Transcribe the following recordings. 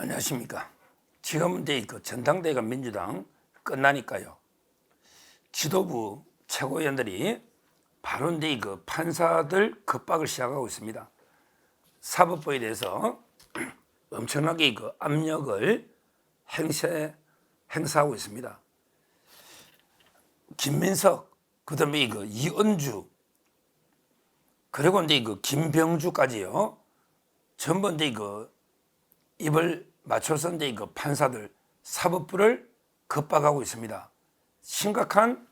안녕하십니까. 지금은 그 전당대회가 민주당 끝나니까요. 지도부 최고위원들이 바로 그 판사들 겁박을 시작하고 있습니다. 사법부에 대해서 엄청나게 그 압력을 행사하고 있습니다. 김민석, 그다음에 그 이은주, 그리고 그 김병주까지요. 전부 그 입을 맞춰서 그 판사들, 사법부를 겁박하고 있습니다. 심각한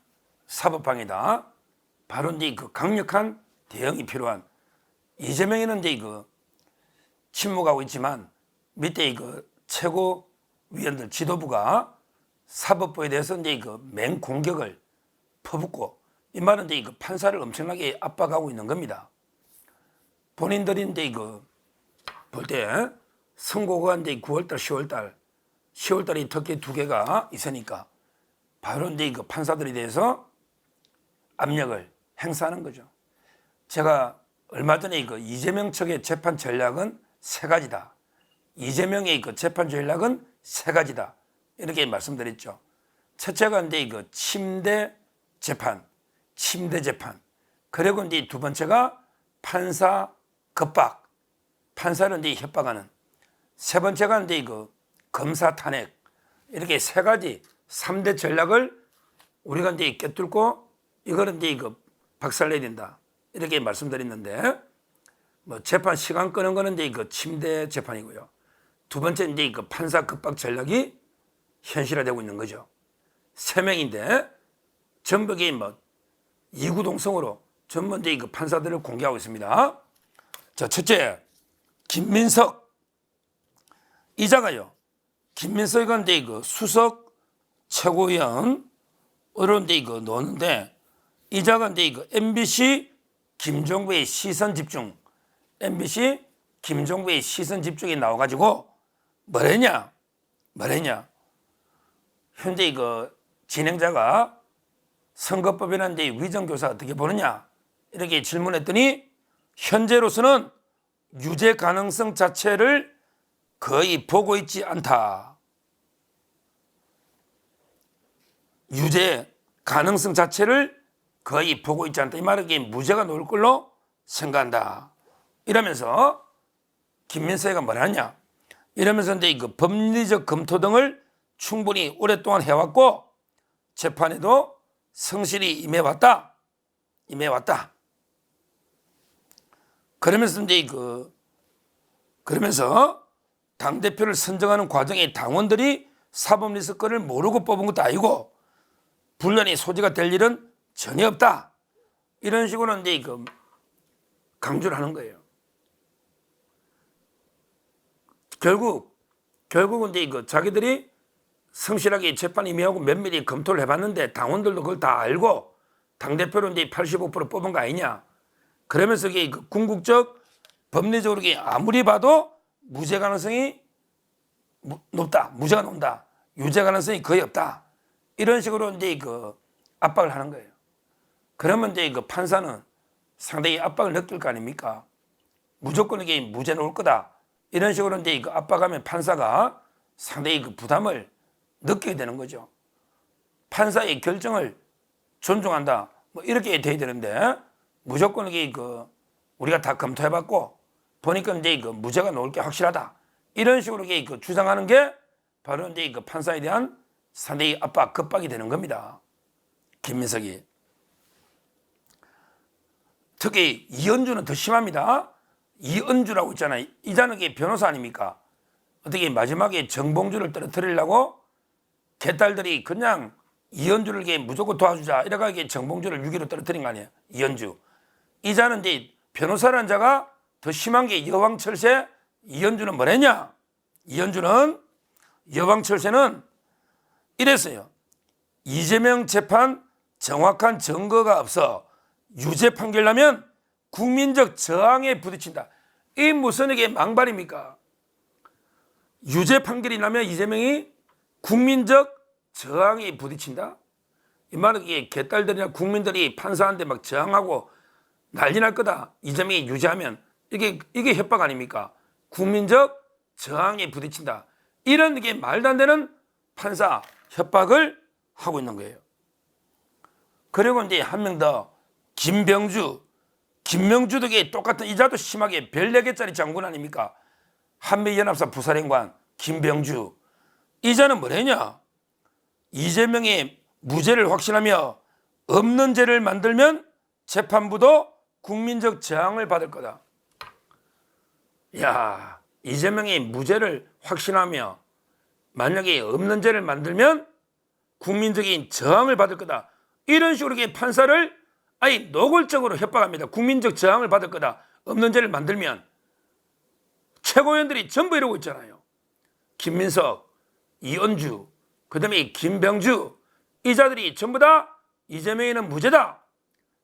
사법방해다. 바로 그 강력한 대응이 필요한. 이재명이는 그 침묵하고 있지만 밑에 그 최고위원들 지도부가 사법부에 대해서 그 맹공격을 퍼붓고 이 말은 그 판사를 엄청나게 압박하고 있는 겁니다. 본인들인데 볼 때 선고가 9월달, 10월달이 특히 두 개가 있으니까 바로 그 판사들에 대해서 압력을 행사하는 거죠. 제가 얼마 전에 그 이재명 측의 재판 전략은 세 가지다. 이재명의 그 재판 전략은 세 가지다. 이렇게 말씀드렸죠. 첫째가 그 침대 재판. 그리고 두 번째가 판사 겁박. 판사를 협박하는. 세 번째가 그 검사 탄핵. 이렇게 세 가지 3대 전략을 우리가 꿰뚫고 이거는 이거 박살내야 된다. 이렇게 말씀드렸는데 뭐 재판 시간 끄는 거는 그 침대 재판이고요. 두 번째 그 판사 겁박 전략이 현실화되고 있는 거죠. 세 명인데 전부 뭐 이구동성으로 전부 그 판사들을 공개하고 있습니다. 자, 첫째 김민석 이자가요. 김민석은 그 수석 최고위원 의원인데 노는데 이자가 그 MBC 김종배의 시선 집중, MBC 김종배의 시선 집중에 나와가지고 뭐랬냐? 현재 그 진행자가 선거법이라는 데 위정교사 어떻게 보느냐? 이렇게 질문했더니 현재로서는 유죄 가능성 자체를 거의 보고 있지 않다. 유죄 가능성 자체를 거의 보고 있지 않다. 이 말은 무죄가 나올 걸로 생각한다. 이러면서 김민석이가 뭐라냐? 이러면서 그 법리적 검토 등을 충분히 오랫동안 해왔고 재판에도 성실히 임해왔다. 그러면서 그러면서 당대표를 선정하는 과정에 당원들이 사법 리스크를 모르고 뽑은 것도 아니고 분란의 소지가 될 일은 전혀 없다. 이런 식으로 그 강조를 하는 거예요. 결국은 그 자기들이 성실하게 재판 임해하고 면밀히 검토를 해봤는데 당원들도 그걸 다 알고 당대표로 85% 뽑은 거 아니냐. 그러면서 그 궁극적 법리적으로 아무리 봐도 무죄 가능성이 높다. 무죄가 나온다. 유죄 가능성이 거의 없다. 이런 식으로 그 압박을 하는 거예요. 그러면 그 판사는 상당히 압박을 느낄 거 아닙니까? 무조건 이게 무죄 나올 거다. 이런 식으로 그 압박하면 판사가 상당히 그 부담을 느끼게 되는 거죠. 판사의 결정을 존중한다. 뭐 이렇게 돼야 되는데 무조건 이게 우리가 다 검토해봤고 보니까 그 무죄가 나올 게 확실하다. 이런 식으로 그 주장하는 게 바로 그 판사에 대한 상당히 압박, 겁박이 되는 겁니다. 김민석이. 특히 이은주는 더 심합니다. 이은주라고 있잖아요. 이자는 변호사 아닙니까? 어떻게 마지막에 정봉주를 떨어뜨리려고 개딸들이 그냥 이은주를 무조건 도와주자 이래가 정봉주를 6.15 떨어뜨린 거 아니에요. 이은주. 이자는 변호사라는 자가 더 심한 게 여왕철새. 이은주는 뭐랬냐? 이은주는 여왕철새는 이랬어요. 이재명 재판 정확한 증거가 없어 유죄 판결 나면 국민적 저항에 부딪힌다. 이 무슨 이게 망발입니까? 유죄 판결이 나면 이재명이 국민적 저항에 부딪힌다? 이 말은 이게 개딸들이나 국민들이 판사한테 막 저항하고 난리 날 거다. 이재명이 유죄하면 이게 협박 아닙니까? 국민적 저항에 부딪힌다. 이런 게 말도 안 되는 판사 협박을 하고 있는 거예요. 그리고 이제 한 명 더 김명주도 똑같은 이자도 심하게 별 4개짜리 장군 아닙니까? 한미연합사 부사령관 김병주. 이자는 뭐래냐? 이재명이 무죄를 확신하며 없는 죄를 만들면 재판부도 국민적 저항을 받을 거다. 야, 이재명이 무죄를 확신하며 만약에 없는 죄를 만들면 국민적인 저항을 받을 거다. 이런 식으로 판사를 노골적으로 협박합니다. 국민적 저항을 받을 거다. 없는 죄를 만들면. 최고위원들이 전부 이러고 있잖아요. 김민석, 이은주, 그다음에 김병주, 이 자들이 전부 다 이재명이는 무죄다.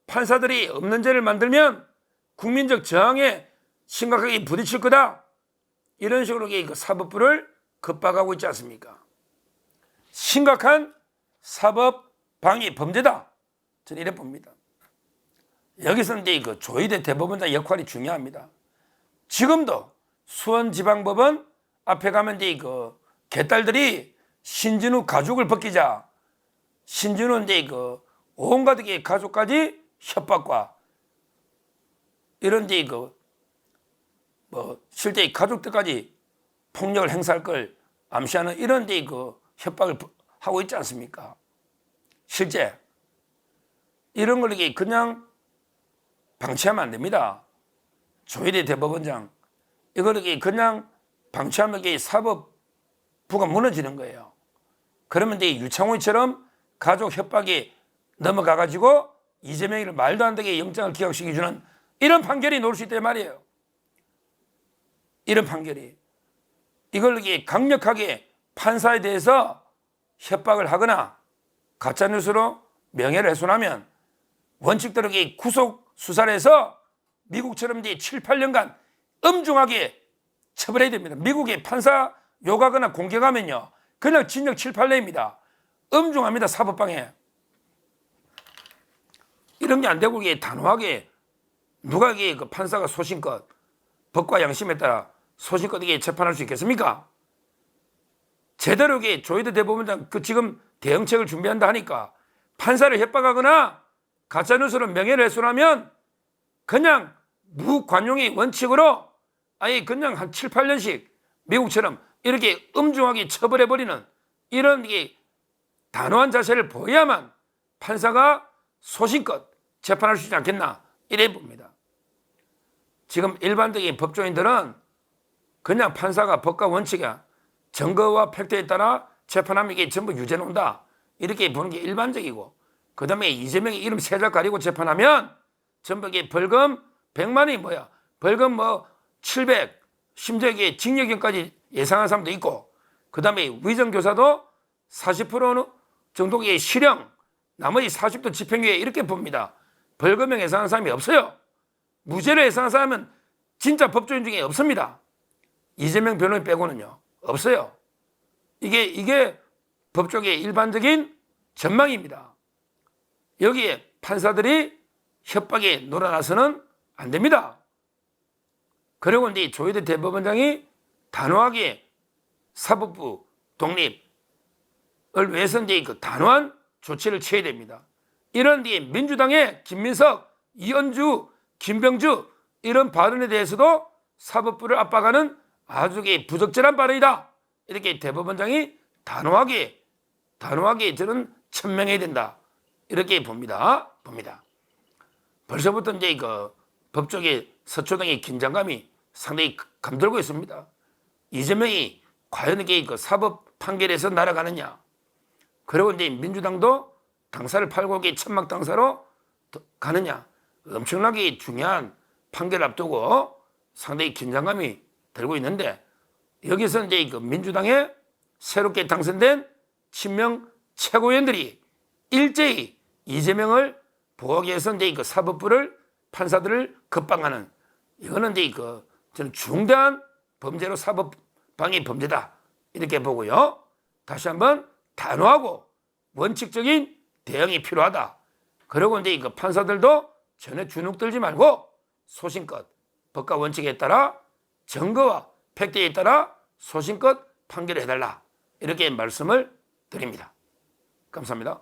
판사들이 없는 죄를 만들면 국민적 저항에 심각하게 부딪힐 거다. 이런 식으로 사법부를 겁박하고 있지 않습니까? 심각한 사법 방해 범죄다. 저는 이래 봅니다. 여기서 이제 조희대 대법원장 역할이 중요합니다. 지금도 수원지방법원 앞에 가면 이제 개딸들이 신진우 가족을 벗기자. 신진우 이제 온갖 가족까지 협박과 이런 이제 실제 가족들까지 폭력을 행사할 걸 암시하는 이런 이제 협박을 하고 있지 않습니까? 실제 이런 걸 그냥 방치하면 안 됩니다. 조희대 대법원장 이걸 그냥 방치하면 사법부가 무너지는 거예요. 그러면 이제 유창호처럼 가족 협박이 넘어가가지고 이재명이를 말도 안 되게 영장을 기각시켜주는 이런 판결이 나올 수 있단 말이에요. 이런 판결이. 이걸 강력하게 판사에 대해서 협박을 하거나 가짜뉴스로 명예를 훼손하면 원칙대로 구속 수사를 해서 미국처럼 이제 7, 8년간 엄중하게 처벌해야 됩니다. 미국의 판사 욕하거나 공격하면요 그냥 징역 7, 8년입니다. 엄중합니다. 사법방해. 이런 게 안 되고 단호하게 누가 그 판사가 소신껏 법과 양심에 따라 소신껏 재판할 수 있겠습니까? 제대로 조희대 대법원장 지금 대응책을 준비한다 하니까 판사를 협박하거나 가짜뉴스로 명예를 훼손하면 그냥 무관용의 원칙으로 아예 그냥 한 7, 8년씩 미국처럼 이렇게 엄중하게 처벌해버리는 이런 단호한 자세를 보여야만 판사가 소신껏 재판할 수 있지 않겠나 이래 봅니다. 지금 일반적인 법조인들은 그냥 판사가 법과 원칙에 증거와 팩트에 따라 재판하면 이게 전부 유죄 나온다 이렇게 보는 게 일반적이고, 그 다음에 이재명의 이름 3자 가리고 재판하면 전부 이게 벌금 100만 원이 뭐야, 벌금 700, 심지어 이게 징역형까지 예상한 사람도 있고, 그 다음에 위정교사도 40% 정도의 실형, 나머지 40도 집행유예 이렇게 봅니다. 벌금형 예상한 사람이 없어요. 무죄를 예상한 사람은 진짜 법조인 중에 없습니다. 이재명 변호인 빼고는요 없어요. 이게 법조계의 일반적인 전망입니다. 여기에 판사들이 협박에 놀아나서는 안 됩니다. 그리고 이제 조희대 대법원장이 단호하게 사법부 독립을 위해서 이제 단호한 조치를 취해야 됩니다. 이런 뒤에 민주당의 김민석, 이은주, 김병주 이런 발언에 대해서도 사법부를 압박하는 아주 부적절한 발언이다. 이렇게 대법원장이 단호하게 저는 천명해야 된다. 이렇게 봅니다. 벌써부터 이제 법조계 서초동의 긴장감이 상당히 감돌고 있습니다. 이재명이 과연 이게 사법 판결에서 날아가느냐. 그리고 이제 민주당도 당사를 팔고 천막 당사로 가느냐. 엄청나게 중요한 판결 앞두고 상당히 긴장감이 들고 있는데, 여기서 이제 민주당에 새롭게 당선된 친명 최고위원들이 일제히 이재명을 보호하기 위해서 이제 사법부를 판사들을 급방하는, 이거는 이제 저는 중대한 범죄로 사법방해 범죄다 이렇게 보고요. 다시 한번 단호하고 원칙적인 대응이 필요하다. 그리고 이제 판사들도 전혀 주눅들지 말고 소신껏 법과 원칙에 따라 증거와 팩트에 따라 소신껏 판결을 해달라 이렇게 말씀을 드립니다. 감사합니다.